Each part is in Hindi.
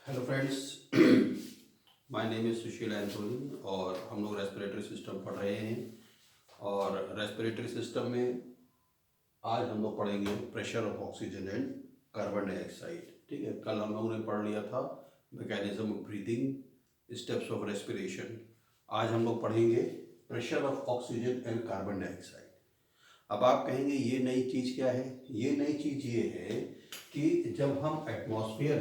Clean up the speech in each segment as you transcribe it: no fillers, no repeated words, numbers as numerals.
Hello friends, my name is Sushil Anthony और हम लोग रेस्पिरेटरी सिस्टम पढ़ रहे हैं। और रेस्पिरेटरी सिस्टम में आज हम लोग पढ़ेंगे pressure of oxygen and carbon dioxide. ठीक है, कल हम लोगों ने पढ़ लिया था mechanism of breathing, steps of respiration. आज हम लोग पढ़ेंगे pressure of oxygen and carbon dioxide. अब आप कहेंगे ये नई चीज़ क्या है? ये नई चीज़ ये है कि जब हम एटमॉस्फेयर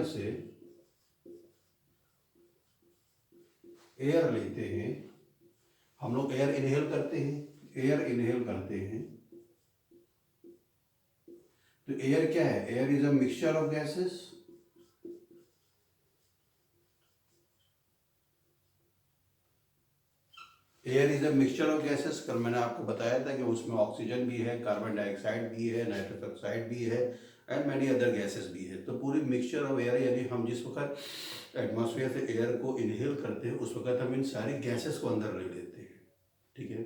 से एयर लेते हैं, हम लोग एयर इनहेल करते हैं। तो एयर क्या है? Air is a mixture of gases. Air is a mixture of gases. कल मैंने आपको बताया था कि उसमें ऑक्सीजन भी है, कार्बन डाइऑक्साइड भी है, नाइट्रस ऑक्साइड भी है एंड मैनी अदर गैसेस भी है। तो पूरी मिक्सचर ऑफ एयर, यानी हम जिस वक्त एटमॉस्फेयर से एयर को इनहेल करते हैं उस वक्त हम इन सारी गैसेस को अंदर ले लेते हैं। ठीक है,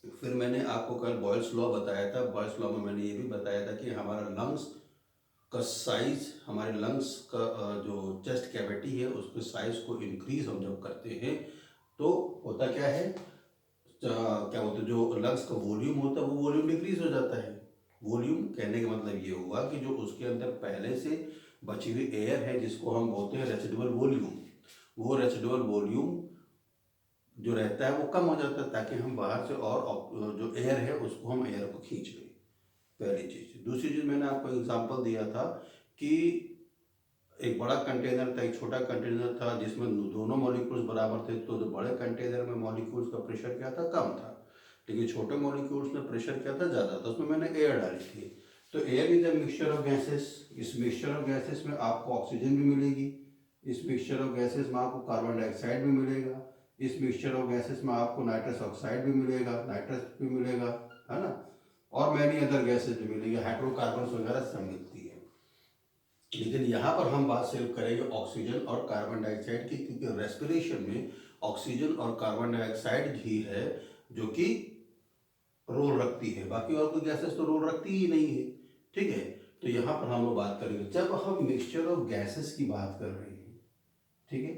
फिर मैंने आपको कल बॉयल्स लॉ बताया था। बॉयल्स लॉ में मैंने ये भी बताया था कि हमारा लंग्स का साइज, हमारे लंग्स का जो चेस्ट कैविटी है उसके साइज को इंक्रीज हम जब करते हैं तो होता क्या है, क्या बोलते हैं, जो लंग्स का वॉल्यूम होता है वो वॉल्यूम डिक्रीज हो जाता है। वॉल्यूम कहने का मतलब ये हुआ कि जो उसके अंदर पहले से बची हुई एयर है जिसको हम बोलते हैं रेसिडुअल वॉल्यूम, वो रेसिडुअल वॉल्यूम जो रहता है वो कम हो जाता है ताकि हम बाहर से और जो एयर है उसको हम एयर को खींच लें। पहली चीज़। दूसरी चीज़, मैंने आपको एग्जांपल दिया था कि एक बड़ा कंटेनर था, एक छोटा कंटेनर था जिसमें दोनों मॉलिक्यूल्स बराबर थे। तो जो बड़े कंटेनर में मॉलिक्यूल्स का प्रेशर क्या था? कम था। लेकिन छोटे मॉलिक्यूल्स में प्रेशर क्या था? ज़्यादा था। उसमें मैंने एयर डाली थी। तो air is a mixture of gases. इस मिक्सचर ऑफ गैसेस में आपको ऑक्सीजन भी मिलेगी, इस मिक्सचर ऑफ गैसेस में आपको कार्बन डाइऑक्साइड भी मिलेगा, इस मिक्सचर ऑफ गैसेस में आपको नाइट्रस ऑक्साइड भी मिलेगा, नाइट्रस भी मिलेगा, है ना, और मैनी अदर गैसेज भी मिलेगी, हाइड्रोकार्बन वगैरह सब मिलती है। लेकिन यहाँ पर हम बात सिर्फ करेंगे ऑक्सीजन और कार्बन डाइऑक्साइड की, क्योंकि रेस्पिरेशन में ऑक्सीजन और कार्बन डाइऑक्साइड ही है जो कि रोल रखती है, बाकी और कोई गैसेस तो रोल रखती ही नहीं है। ठीक है, तो यहाँ पर हम लोग बात करेंगे जब हम मिक्सचर ऑफ गैसेस की बात कर रहे हैं। ठीक है,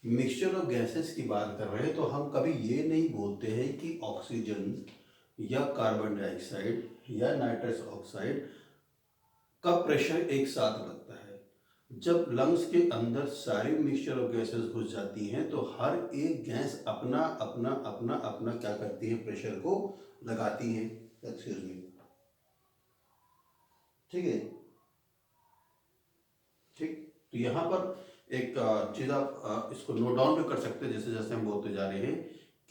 मिक्सचर ऑफ गैसेस की बात कर रहे हैं तो हम कभी ये नहीं बोलते हैं कि ऑक्सीजन या कार्बन डाइऑक्साइड या नाइट्रस ऑक्साइड का प्रेशर एक साथ लगता है। जब लंग्स के अंदर सारी मिक्सचर ऑफ गैसेस घुस जाती हैं तो हर एक गैस अपना अपना अपना अपना क्या करती है? प्रेशर को लगाती है। Excuse me. ठीक है, ठीक। तो यहाँ पर एक चीज़ आप इसको नोट डाउन भी कर सकते हैं जैसे जैसे हम बोलते जा रहे हैं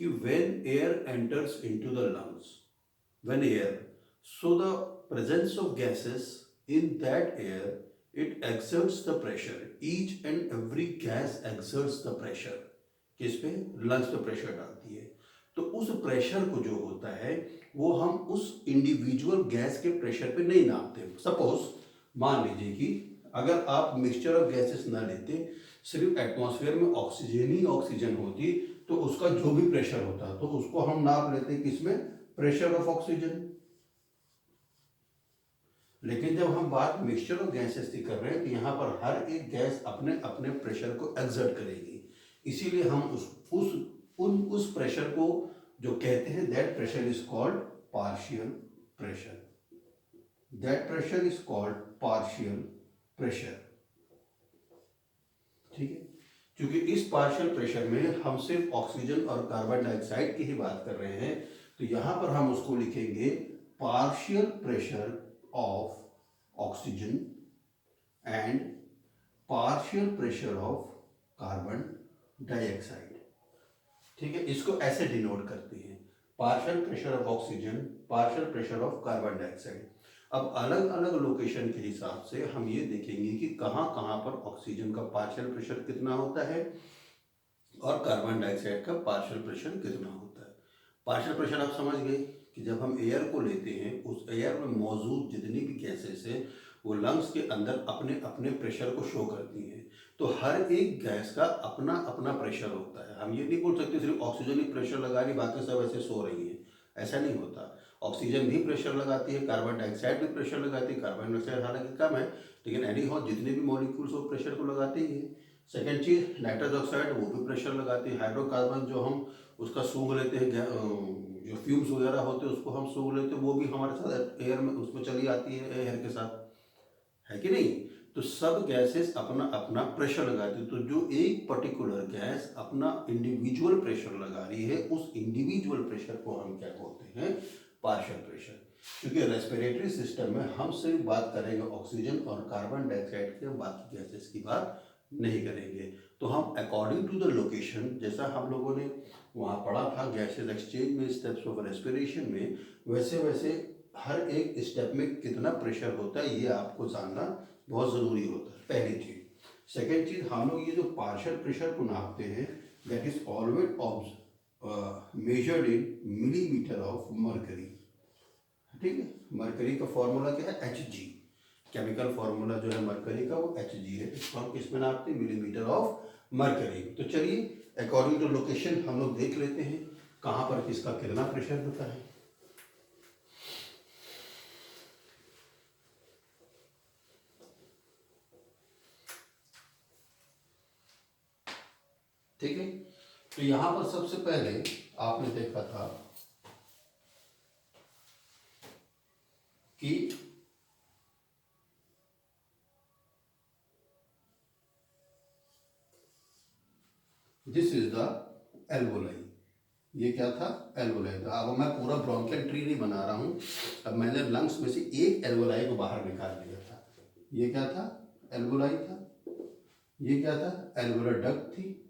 कि when air enters into the lungs, when air, so the presence of gases in that air, it exerts the pressure. Each and every gas exerts the pressure. किस पे? लंग्स पे प्रेशर डालती है। तो उस प्रेशर को जो होता है वो हम उस इंडिविजुअल गैस के प्रेशर पे नहीं नापते। सपोज मान लीजिए कि अगर आप मिक्सचर ऑफ गैसेस ना लेते, सिर्फ एटमॉस्फेयर में ऑक्सीजन ही ऑक्सीजन होती तो उसका जो भी प्रेशर होता तो उसको हम नाप लेते किसमें? Pressure of oxygen. लेकिन जब हम बात मिक्सचर ऑफ गैसेस की कर रहे हैं तो यहाँ पर हर एक गैस अपने अपने प्रेशर को एक्सर्ट करेगी। इसीलिए हम उस प्रेशर को जो कहते हैं, that pressure is called partial pressure. That pressure is called partial pressure. ठीक है, क्योंकि इस पार्शियल प्रेशर में हम सिर्फ ऑक्सीजन और कार्बन डाइऑक्साइड की ही बात कर रहे हैं तो यहां पर हम उसको लिखेंगे partial pressure of oxygen and partial pressure of carbon dioxide. ठीक है, इसको ऐसे डिनोट करते हैं, partial pressure of oxygen, partial pressure of carbon dioxide. अब अलग अलग लोकेशन के हिसाब से हम ये देखेंगे कि कहाँ कहाँ पर ऑक्सीजन का पार्शियल प्रेशर कितना होता है और कार्बन डाइऑक्साइड का पार्शियल प्रेशर कितना होता है। पार्शियल प्रेशर आप समझ गए कि जब हम एयर को लेते हैं उस एयर में मौजूद जितनी भी गैसेस है वो लंग्स के अंदर अपने अपने प्रेशर को शो करती हैं। तो हर एक गैस का अपना अपना प्रेशर होता है। हम ये नहीं बोल सकते सिर्फ ऑक्सीजन ही प्रेशर लगा रही बाकी सब ऐसे सो रही है, ऐसा नहीं होता। ऑक्सीजन भी प्रेशर लगाती है, कार्बन डाइऑक्साइड भी प्रेशर लगाती है। कार्बन डाइऑक्साइड हालांकि कम है, लेकिन एनी हाउ जितने भी मॉलिक्यूल्स वो प्रेशर को लगाते ही है। सेकेंड चीज़ नाइट्रस ऑक्साइड, वो भी प्रेशर लगाती है। हाइड्रोकार्बन जो हम उसका सूंघ लेते हैं, जो फ्यूम्स वगैरह होते हैं उसको हम सूंघ लेते हैं, वो भी हमारे साथ एयर में उसमें चली आती है एयर के साथ, है कि नहीं। तो सब गैसेस अपना अपना प्रेशर लगाती है। तो जो एक पर्टिकुलर गैस अपना इंडिविजुअल प्रेशर लगा रही है, उस इंडिविजुअल प्रेशर को हम क्या बोलते हैं, पार्शियल प्रेशर। क्योंकि रेस्पिरेटरी सिस्टम में हम सिर्फ बात करेंगे ऑक्सीजन और कार्बन डाइऑक्साइड के, बाकी गैसेस की बात नहीं करेंगे। तो हम अकॉर्डिंग टू द लोकेशन, जैसा हम लोगों ने वहाँ पढ़ा था गैसेस एक्सचेंज में, स्टेप्स ऑफ रेस्पिरेशन में, वैसे वैसे हर एक स्टेप में कितना प्रेशर होता है ये आपको जानना बहुत ज़रूरी होता है, पहली चीज़। सेकेंड चीज़, हम लोग ये जो पार्शियल प्रेशर को नापते हैं, that is always measured in millimetre of mercury. ठीक है, मरकरी का फॉर्मूला क्या है, एच जी। केमिकल फॉर्मूला जो है मरकरी का वो एच जी है। इसको हम किस में नापते हैं, मिलीमीटर ऑफ मरकरी। तो चलिए अकॉर्डिंग टू लोकेशन हम लोग देख लेते हैं कहाँ पर किसका कितना प्रेशर होता है। ठीक है, तो यहां पर सबसे पहले आपने देखा था कि दिस इज द एल्वोलाई। ये क्या था, एल्वोलाई था। अब मैं पूरा ब्रोंकियल ट्री नहीं बना रहा हूं, अब मैंने लंग्स में से एक एल्वोलाई को बाहर निकाल लिया था। ये क्या था, एल्वोलाई था। ये क्या था, एल्वोलर डक्ट थी।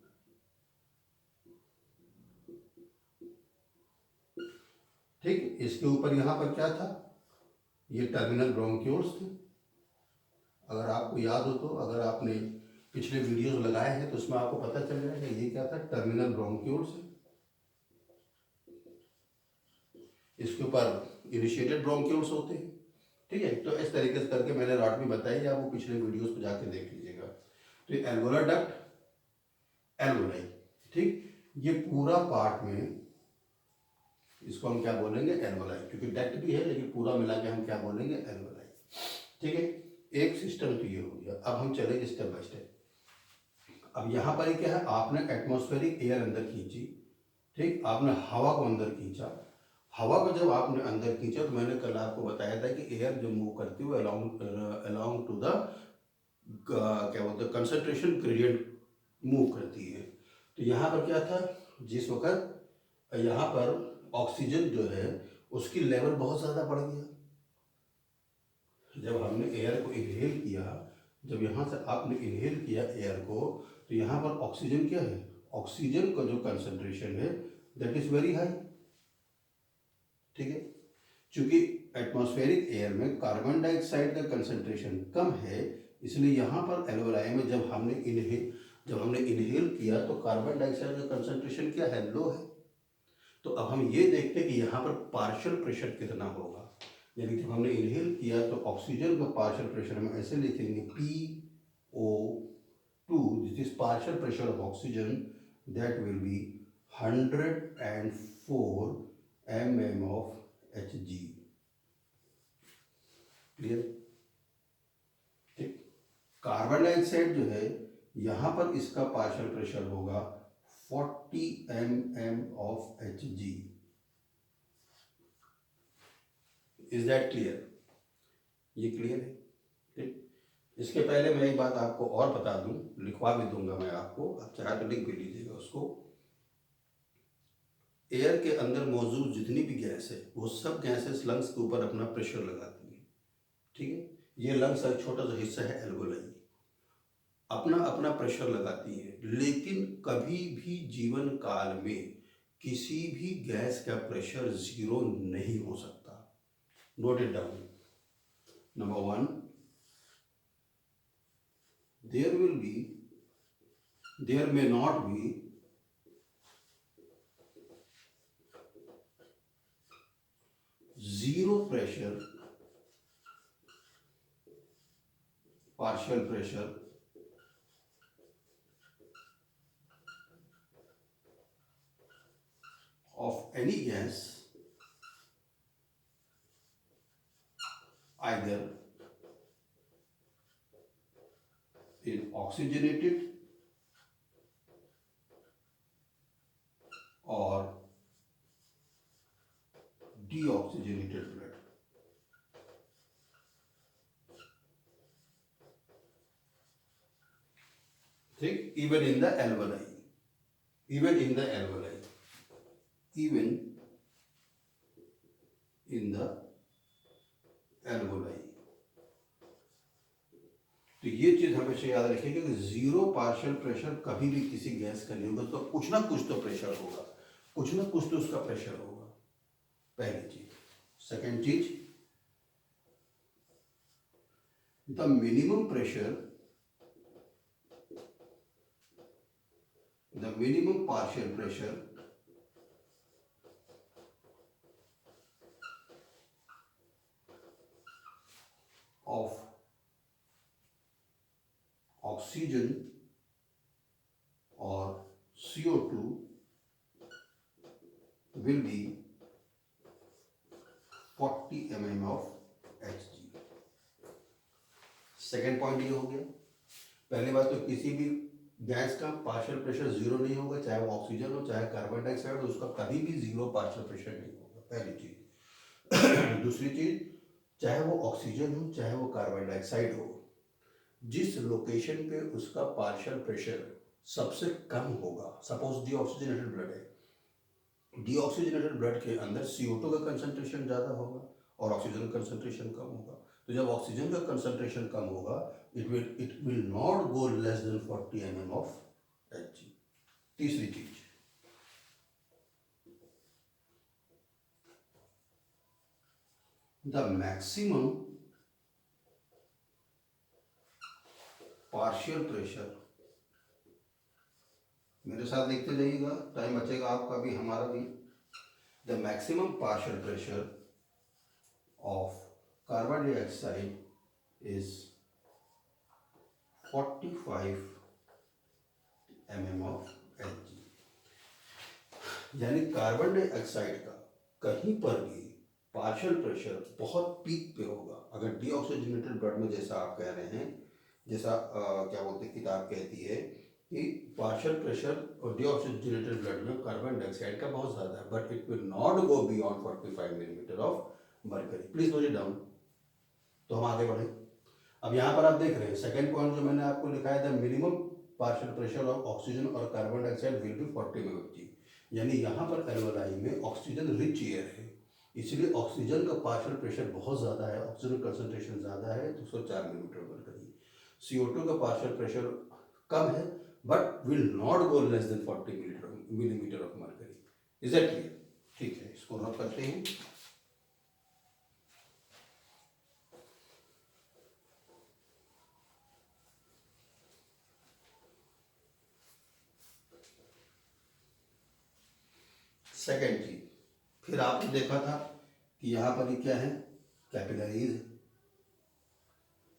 ठीक, इसके ऊपर यहां पर क्या था, ये टर्मिनल ब्रोंक्यूल्स थे। अगर आपको याद हो तो, अगर आपने पिछले वीडियोस लगाए हैं तो उसमें आपको पता चल जाएगा ये क्या था, टर्मिनल ब्रोंक्यूल्स है। इसके ऊपर इनिशिएटेड ब्रोंक्यूल्स होते हैं। ठीक है, तो इस तरीके से करके मैंने रॉट में बताई, आप वो पिछले वीडियोस पे जाके देख लीजिएगा। तो ये एल्वोलर डक्ट, एल्वोलाई। ठीक, ये पूरा पार्ट में इसको हम क्या बोलेंगे, एल्वोलाई, क्योंकि डक्ट भी है लेकिन पूरा मिला के हम क्या बोलेंगे, एल्वोलाई। ठीक है, एक सिस्टम तो ये हो गया। अब हम चलेंगे स्टेप बाय स्टेप। अब यहाँ पर क्या है, आपने एटमॉस्फेरिक एयर अंदर खींची। ठीक, आपने हवा को अंदर खींचा। हवा को जब आपने अंदर खींचा तो मैंने कल आपको बताया था कि एयर जो मूव करती है वो अलोंग टू द क्या बोलते हैं, कंसंट्रेशन ग्रेडियंट मूव करती है। तो यहाँ पर क्या था, जिस वक्त यहाँ पर ऑक्सीजन जो है उसकी लेवल बहुत ज़्यादा बढ़ गया। जब हमने एयर को इनहेल किया, जब यहाँ से आपने इनहेल किया एयर को, तो यहाँ पर ऑक्सीजन क्या है, ऑक्सीजन का जो कंसंट्रेशन है दैट इज वेरी हाई। ठीक है, चूंकि एटमॉस्फेरिक एयर में कार्बन डाइऑक्साइड का कंसंट्रेशन कम है, इसलिए यहाँ पर एल्वोलाई में जब हमने इनहेल किया तो कार्बन डाइऑक्साइड का कंसंट्रेशन क्या है, लो है। तो अब हम ये देखते हैं कि यहाँ पर पार्शियल प्रेशर कितना होगा। यानी कि हमने इनहेल किया तो ऑक्सीजन का पार्शियल प्रेशर हम ऐसे लिखेंगे PO2, this is partial pressure of oxygen, that will be 104 mm of Hg। Clear. ठीक, कार्बन डाइऑक्साइड जो है यहाँ पर इसका पार्शियल प्रेशर होगा 40 mm of Hg। Is that clear, ये क्लियर है। ठीक, इसके पहले मैं एक बात आपको और बता दूं, लिखवा भी दूंगा मैं आपको, आप चाहे तो लिख भी लीजिएगा उसको। एयर के अंदर मौजूद जितनी भी गैस है वो सब गैसेस लंग्स के ऊपर अपना प्रेशर लगाती हैं। ठीक है, ये लंग्स का एक छोटा सा हिस्सा है एल्वोलाई, अपना अपना प्रेशर लगाती है। लेकिन कभी भी जीवन काल में किसी भी गैस का प्रेशर जीरो नहीं हो सकता। Note it down. Number one, there may not be zero pressure, partial pressure of any gas either in oxygenated or deoxygenated blood. ठीक, even in the alveoli, even in the alveoli, even in the alveoli. तो ये चीज हमेशा याद रखिएगा कि जीरो पार्शियल प्रेशर कभी भी किसी गैस का नहीं होगा, तो कुछ ना कुछ तो प्रेशर होगा, कुछ ना कुछ तो उसका प्रेशर होगा, पहली चीज। सेकेंड चीज, the minimum pressure, the minimum partial pressure of oxygen or CO2 will be 40 mm of Hg। Second point ये हो गया। पहली बात तो किसी भी गैस का पार्शियल प्रेशर जीरो नहीं होगा, चाहे वो ऑक्सीजन हो चाहे कार्बन डाइऑक्साइड हो, उसका कभी भी जीरो पार्शियल प्रेशर नहीं होगा, पहली चीज। दूसरी चीज, चाहे वो ऑक्सीजन हो चाहे वो कार्बन डाइऑक्साइड हो, जिस लोकेशन पे उसका पार्शियल प्रेशर सबसे कम होगा, सपोज डीऑक्सीजनेटेड ब्लड है, डीऑक्सीजनेटेड ब्लड के अंदर CO2 का कंसंट्रेशन ज़्यादा होगा और ऑक्सीजन का कंसंट्रेशन कम होगा। तो जब ऑक्सीजन का कंसंट्रेशन कम होगा, it will not go less than 40 mm of Hg। तीसरी चीज, द मैक्सिमम पार्शियल प्रेशर, मेरे साथ देखते जाइएगा, टाइम बचेगा आपका भी हमारा भी। The maximum partial pressure of carbon dioxide is 45 mm of Hg। यानी कार्बन डाइऑक्साइड का कहीं पर भी पार्शियल प्रेशर बहुत पीक पे होगा। अगर डीऑक्सीजनेटेड ब्लड में, जैसा आप कह रहे हैं, जैसा क्या बोलते हैं, किताब कहती है कि पार्शियल प्रेशर और डीऑक्सीजनेटेड ब्लड में कार्बन डाइऑक्साइड का बहुत ज़्यादा है, but it will not go beyond 45 millimetre of mercury. Please note it down. तो हम आगे बढ़े। अब यहाँ पर आप देख रहे हैं सेकेंड पॉइंट जो मैंने आपको लिखा है, the minimum partial pressure of oxygen और carbon dioxide will be 40 mmHg। यानी यहाँ पर एल्वेलाई में ऑक्सीजन रिच एयर है, इसलिए ऑक्सीजन का पार्शियल प्रेशर बहुत ज़्यादा है, ऑक्सीजन कंसंट्रेशन ज़्यादा है, 204 मिलीमीटर मरकरी। CO2 का पार्शियल प्रेशर कम है, but will not go less than 40 millimetre of mercury. Is that clear? ठीक है, इसको नोट करते हैं। सेकेंड चीज, फिर आपने देखा था कि यहाँ पर ये क्या है, कैपिलरीज है।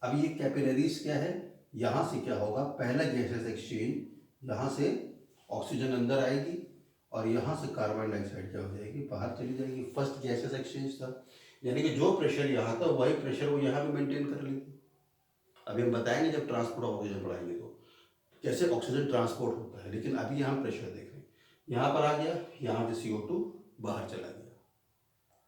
अब ये कैपिलरीज क्या है, यहाँ से क्या होगा, पहला गैसेस एक्सचेंज, यहाँ से ऑक्सीजन अंदर आएगी और यहाँ से कार्बन डाइऑक्साइड क्या हो जाएगी, बाहर चली जाएगी। फर्स्ट गैसेस एक्सचेंज था, यानी कि जो प्रेशर यहाँ था वही प्रेशर वो यहाँ भी मेंटेन कर लेगी। अभी हम बताएंगे जब ट्रांसपोर्ट ऑफ ऑक्सीजन पढ़ाएंगे तो कैसे ऑक्सीजन ट्रांसपोर्ट होता है, लेकिन अभी यहाँ प्रेशर देख रहे हैं, यहाँ पर आ गया, यहाँ से CO2 बाहर चला गया,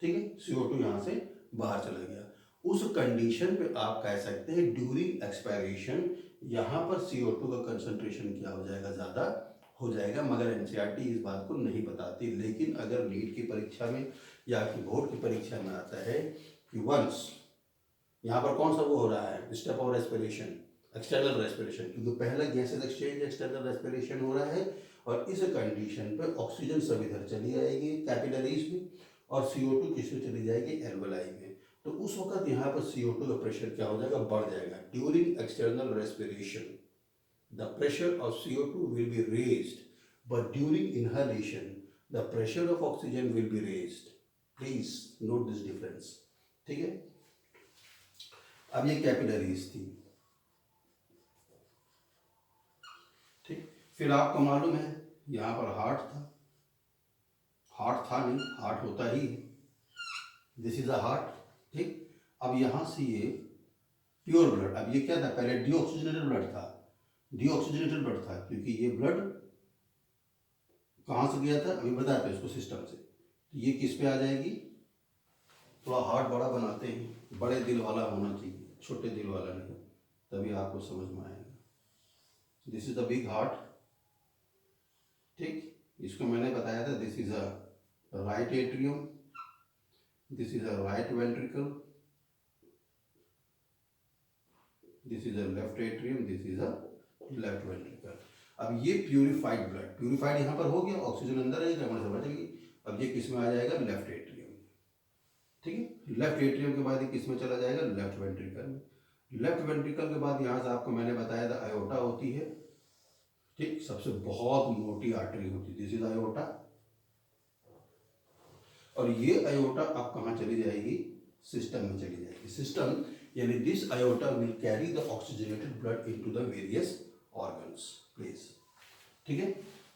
ठीक है, CO2 यहाँ से बाहर चला गया। उस कंडीशन पे आप कह सकते हैं ड्यूरिंग एक्सपायरेशन यहाँ पर CO2 का कंसंट्रेशन क्या हो जाएगा, ज़्यादा हो जाएगा। मगर NCERT इस बात को नहीं बताती, लेकिन अगर नीट की परीक्षा में या आपकी बोर्ड की परीक्षा में आता है कि वंस यहाँ पर कौन सा वो हो रहा है, step of respiration, external respiration, क्योंकि पहला गैसेस एक्सचेंज एक्सटर्नल रेस्पिरेशन हो रहा है, और इस कंडीशन पर ऑक्सीजन सब इधर चली आएगी कैपिलरीज में और CO2 किसमें चली जाएगी, एल्वेलाई में। तो उस वक्त यहाँ पर CO2 का प्रेशर क्या हो जाएगा, बढ़ जाएगा। During external respiration the pressure of CO2 will be raised, but during inhalation the pressure of oxygen will be raised. Please note this difference, ठीक है। अब ये कैपिलरीज थी, ठीक। फिर आपको मालूम है यहाँ पर हार्ट था, हार्ट था नहीं, हार्ट होता ही है, दिस इज अ हार्ट, ठीक। अब यहाँ से ये प्योर ब्लड, अब ये क्या था, पहले डीऑक्सीजनेटेड ब्लड था, डीऑक्सीजनेटेड ब्लड था, क्योंकि ये ब्लड कहाँ से गया था अभी बताते हैं इसको, सिस्टम से। तो ये किस पे आ जाएगी, थोड़ा हार्ट बड़ा बनाते हैं, बड़े दिल वाला होना चाहिए, छोटे दिल वाला नहीं, तभी आपको समझ में आएगा। This is the big heart, ठीक, इसको मैंने बताया था, this is a right atrium, this is a right ventricle, this is a left atrium, this is a left ventricle. अब ये प्यूरिफाइड ब्लड, प्यूरिफाइड यहाँ पर हो गया, ऑक्सीजन अंदर आएगा, हमारे समझ गई। अब ये किस में आ जाएगा, लेफ्ट एट्रियम, ठीक है। लेफ्ट एट्रियम के बाद ये किस में चला जाएगा, लेफ्ट वेंट्रिकल में। लेफ्ट वेंट्रिकल के बाद यहाँ से आपको मैंने बताया था आयोटा होती है, ठीक, सबसे बहुत मोटी आर्टरी होती है, दिस इज आयोटा। और ये आयोटा अब कहाँ चली जाएगी, सिस्टम में चली जाएगी। सिस्टम यानी this iota will carry the oxygenated blood into the various organs, please, ठीक है।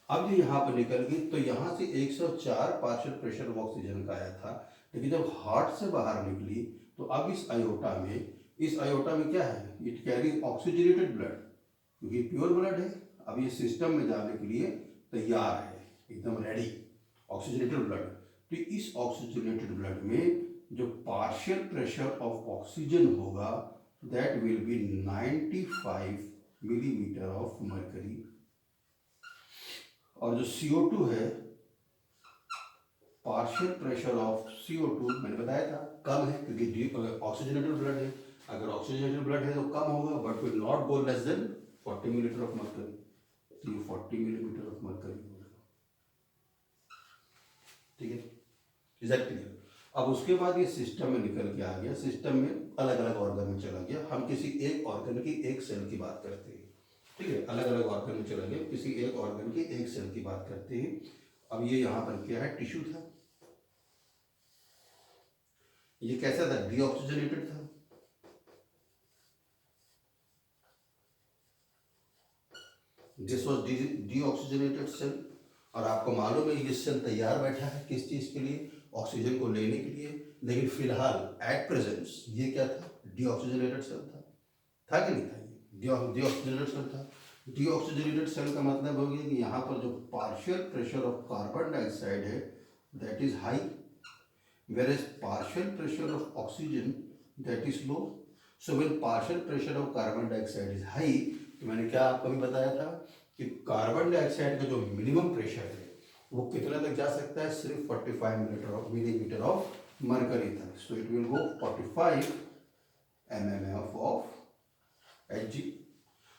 अब ये यहाँ पर निकल गई, तो यहाँ से 104 पार्शियल प्रेशर ऑफ ऑक्सीजन का आया था, लेकिन जब हार्ट से बाहर निकली तो अब इस आयोटा में क्या है, इट कैरी ऑक्सीजनेटेड ब्लड, क्योंकि प्योर ब्लड है। अब ये सिस्टम में जाने के लिए तैयार है, एकदम रेडी, ऑक्सीजनेटेड ब्लड। तो इस ऑक्सीजनेटेड ब्लड में जो पार्शियल प्रेशर ऑफ ऑक्सीजन होगा that will be 95 millimetre of mercury, और जो CO2 है, पार्शियल प्रेशर ऑफ CO2 मैंने बताया था कम है, क्योंकि ऑक्सीजनेटेड ब्लड है। अगर ऑक्सीजनेटेड ब्लड है तो कम होगा, but will not go less than 40 millimetre of mercury, तो ये 40 मिलीमीटर ऑफ मर्करी होगा, ठीक है, इज दैट क्लियर। अब उसके बाद ये सिस्टम में निकल के आ गया, सिस्टम में अलग अलग ऑर्गन में चला गया। हम किसी एक ऑर्गन की एक सेल की बात करते हैं, ठीक है, अलग अलग ऑर्गन में चला गया, किसी एक ऑर्गन की एक सेल की बात करते हैं। अब ये यहाँ पर क्या है, टिश्यू था, ये कैसा था, डीऑक्सीजनेटेड था, दिस वाज डीऑक्सीजनेटेड सेल। और आपको मालूम है ये सेल तैयार बैठा है किस चीज के लिए, ऑक्सीजन को लेने के लिए। लेकिन फिलहाल एट प्रेजेंट ये क्या था, डीऑक्सीजनेटेड सेल था कि नहीं था, ये डीऑक्सीजनेटेड सेल था। डीऑक्सीजनेटेड सेल का मतलब हो गया कि यहाँ पर जो partial pressure of carbon dioxide है that is high, whereas partial pressure of oxygen that is low. So when partial pressure of carbon dioxide is high, तो मैंने क्या आपको भी बताया था कि कार्बन डाइऑक्साइड का जो मिनिमम प्रेशर है वो कितना तक जा सकता है, सिर्फ 45 मिलीमीटर ऑफ मरकरी तक। So it will go 45 mmF of Hg।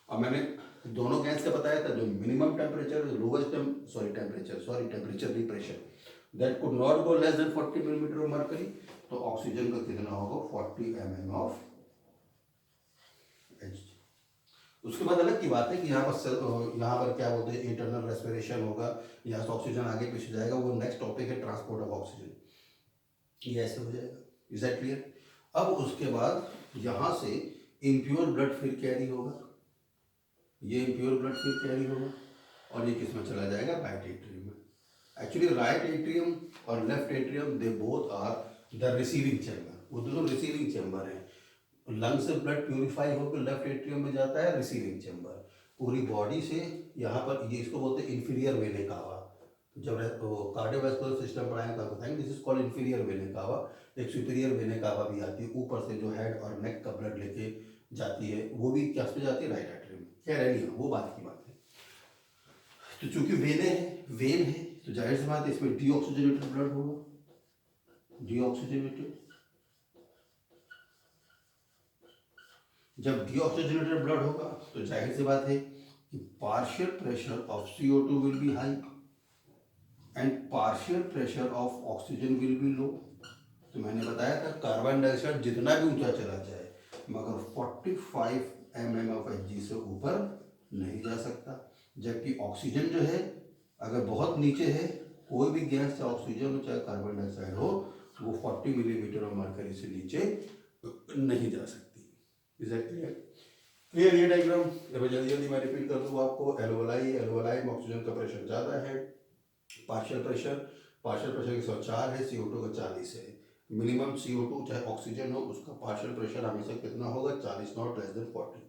और मैंने दोनों गैस का बताया था, जो मिनिमम टेम्परेचर, लोवेस्ट टेम्परेचर नहीं, pressure that could not go less than 40 millimetre of mercury, तो ऑक्सीजन का कितना होगा, 40 mm ऑफ Hg। उसके बाद अलग की बात है कि यहाँ पर क्या बोलते हैं, इंटरनल रेस्पिरेशन होगा, यहाँ से ऑक्सीजन आगे पीछे जाएगा, वो नेक्स्ट टॉपिक है, ट्रांसपोर्ट ऑफ ऑक्सीजन, ये ऐसे हो जाएगा, इज दैट क्लियर। अब उसके बाद यहाँ से इम्प्योर ब्लड फिर कैरी होगा, ये इम्प्योर ब्लड फिर कैरी होगा, और ये किस में चला जाएगा, राइट एट्रियम में। एक्चुअली राइट एट्रियम और left atrium they both are the receiving chamber, वो दोनों रिसीविंग चैम्बर हैं। लंग से ब्लड प्यूरिफाई होकर लेफ्ट एट्रियम में जाता है, रिसीविंग चैम्बर। पूरी बॉडी से यहाँ पर ये इसको बोलते हैं इंफीरियर वेने कावा। जब कार्डियोवैस्कुलर सिस्टम पढ़ाएंगे तो बताएंगे दिस इज कॉल्ड इंफीरियर वेने कावा। एक सुपीरियर वेने कावा भी आती है, ऊपर से जो हेड और नेक का ब्लड लेके जाती है, वो भी क्या पे जाती है, राइट एट्रियम में। खैर नहीं, वो बात की बात है। तो चूंकि वेन है तो जाहिर सी बात है इसमें डीऑक्सीजनेटेड ब्लड होगा, डीऑक्सीजनेटेड। जब डीऑक्सीजनेटेड ब्लड होगा तो जाहिर सी बात है कि partial pressure of CO2 will be high and partial pressure of oxygen will be low. तो मैंने बताया था कार्बन डाइऑक्साइड जितना भी ऊंचा चला जाए मगर 45 mm ऑफ Hg से ऊपर नहीं जा सकता, जबकि ऑक्सीजन जो है अगर बहुत नीचे है, कोई भी गैस चाहे ऑक्सीजन हो चाहे कार्बन डाइऑक्साइड हो, वो 40 मिलीमीटर ऑफ मरकरी से नीचे नहीं जा सकती। इज दैट क्लियर ये डायग्राम। जल्दी जल्दी मैं रिपीट कर दूँ आपको। एल्वोलाई में ऑक्सीजन का प्रेशर ज़्यादा है, पार्शियल प्रेशर 104 है, CO2 का 40 है। मिनिमम CO2 चाहे ऑक्सीजन हो उसका पार्शियल प्रेशर हमेशा कितना होगा, 40 नॉट लेस देन 40।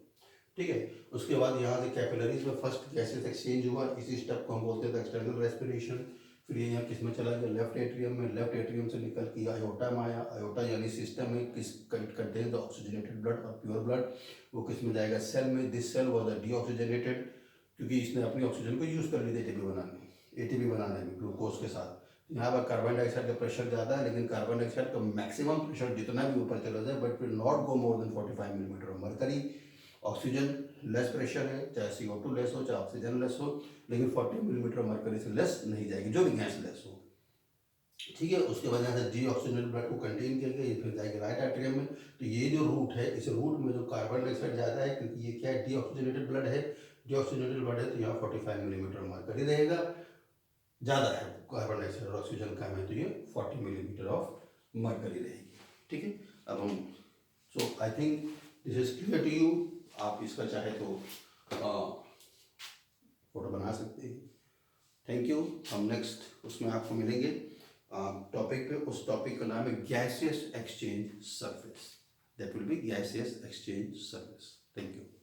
ठीक है। उसके बाद यहाँ से कैपिलरीज में फर्स्ट गैसेस एक्सचेंज हुआ, इसी स्टेप को हम बोलते थे एक्सटर्नल रेस्पिरेशन। फिर ये यहाँ किस में चला गया, लेफ्ट एट्रियम में। लेफ्ट एट्रियम से निकल के आयोटा में आया। आयोटा यानी सिस्टम में किस कंटेन द ऑक्सीजनेटेड ब्लड और प्योर ब्लड। वो किस में जाएगा, सेल में। दिस सेल वॉज डीऑक्सीजनेटेड, क्योंकि इसने अपनी ऑक्सीजन को यूज़ कर ली थी एटीपी बनाने में ग्लूकोज के साथ। यहाँ पर कार्बन डाइऑक्साइड का प्रेशर ज़्यादा है, लेकिन कार्बन डाइऑक्साइड का मैक्सिमम प्रेशर जितना भी ऊपर चला जाए but will not go more than 45 millimetre of mercury. Oxygen less pressure है, चाहे CO2 लेस हो चाहे ऑक्सीजन लेस हो, लेकिन 40 मिलीमीटर मरकरी से लेस नहीं जाएगी, जो भी गैस लेस हो। ठीक है। उसके बाद यहाँ से डीऑक्सीजनेटेड ब्लड को कंटेन किया गया, ये फिर जाएगा राइट एट्रियम में। तो ये जो रूट है, इस रूट में जो कार्बन डाइऑक्साइड ज़्यादा है, क्योंकि ये क्या है, डीऑक्सीजनेटेड ब्लड है। डीऑक्सीजनेटेड ब्लड है तो यहाँ 45 मिलीमीटर मरकरी रहेगा। ज़्यादा है कार्बन डाइऑक्साइड और ऑक्सीजन कम है तो ये 40 मिलीमीटर ऑफ मरकरी रहेगी। ठीक है। अब हम so I think this is clear to you. आप इसका चाहे तो फोटो बना सकते हैं। Thank you. हम नेक्स्ट उसमें आपको मिलेंगे टॉपिक पे। उस टॉपिक का नाम है gaseous exchange surface. That will be gaseous exchange surface. Thank you.